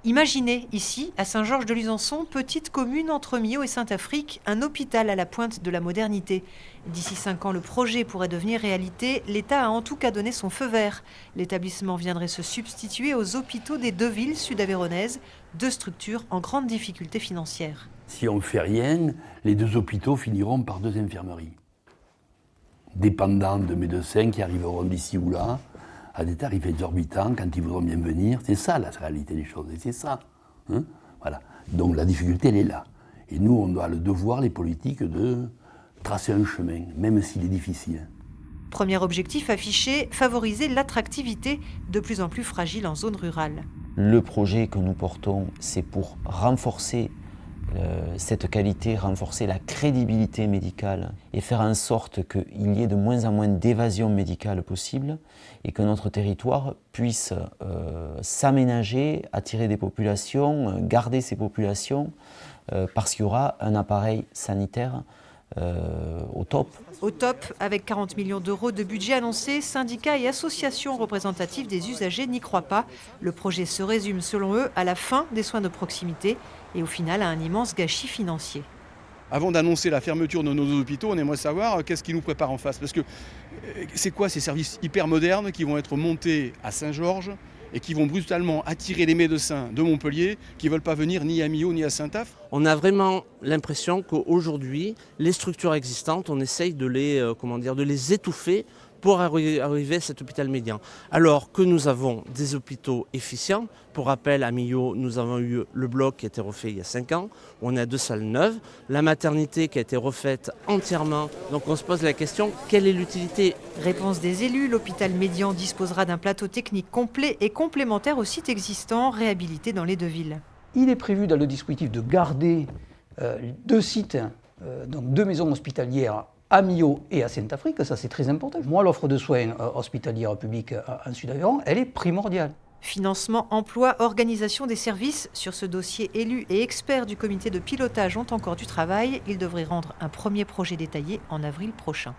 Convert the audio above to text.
Imaginez ici, à Saint-Georges-de-Luzançon, petite commune entre Millau et Saint-Affrique, un hôpital à la pointe de la modernité. D'ici 5 ans, le projet pourrait devenir réalité. L'État a en tout cas donné son feu vert. L'établissement viendrait se substituer aux hôpitaux des deux villes sud-aveyronaises, deux structures en grande difficulté financière. Si on ne fait rien, les deux hôpitaux finiront par deux infirmeries, dépendant de médecins qui arriveront d'ici ou là, à des tarifs exorbitants quand ils voudront bien venir. C'est ça la réalité des choses, et c'est ça. Voilà. Donc la difficulté, elle est là. Et nous, on doit le devoir, les politiques, de tracer un chemin, même s'il est difficile. Premier objectif affiché, favoriser l'attractivité de plus en plus fragile en zone rurale. Le projet que nous portons, c'est pour renforcer cette qualité, renforcer la crédibilité médicale et faire en sorte qu'il y ait de moins en moins d'évasion médicale possible et que notre territoire puisse s'aménager, attirer des populations, garder ces populations parce qu'il y aura un appareil sanitaire au top. Au top, avec 40 millions d'euros de budget annoncé, syndicats et associations représentatives des usagers n'y croient pas. Le projet se résume selon eux à la fin des soins de proximité et au final à un immense gâchis financier. Avant d'annoncer la fermeture de nos hôpitaux, on aimerait savoir qu'est-ce qui nous prépare en face. Parce que c'est quoi ces services hyper modernes qui vont être montés à Saint-Georges et qui vont brutalement attirer les médecins de Montpellier qui ne veulent pas venir ni à Millau ni à Saint-Affrique? On a vraiment l'impression qu'aujourd'hui, les structures existantes, on essaye de les étouffer pour arriver à cet hôpital médian. Alors que nous avons des hôpitaux efficients. Pour rappel, à Millau, nous avons eu le bloc qui a été refait il y a 5 ans. On a 2 salles neuves. La maternité qui a été refaite entièrement. Donc on se pose la question, quelle est l'utilité? Réponse des élus, l'hôpital médian disposera d'un plateau technique complet et complémentaire aux sites existants réhabilités dans les deux villes. Il est prévu dans le dispositif de garder 2 sites, donc 2 maisons hospitalières à Millau et à Saint-Affrique, ça c'est très important. Moi, l'offre de soins hospitalière publique en Sud-Aveyron, elle est primordiale. Financement, emploi, organisation des services. Sur ce dossier, élus et experts du comité de pilotage ont encore du travail. Ils devraient rendre un premier projet détaillé en avril prochain.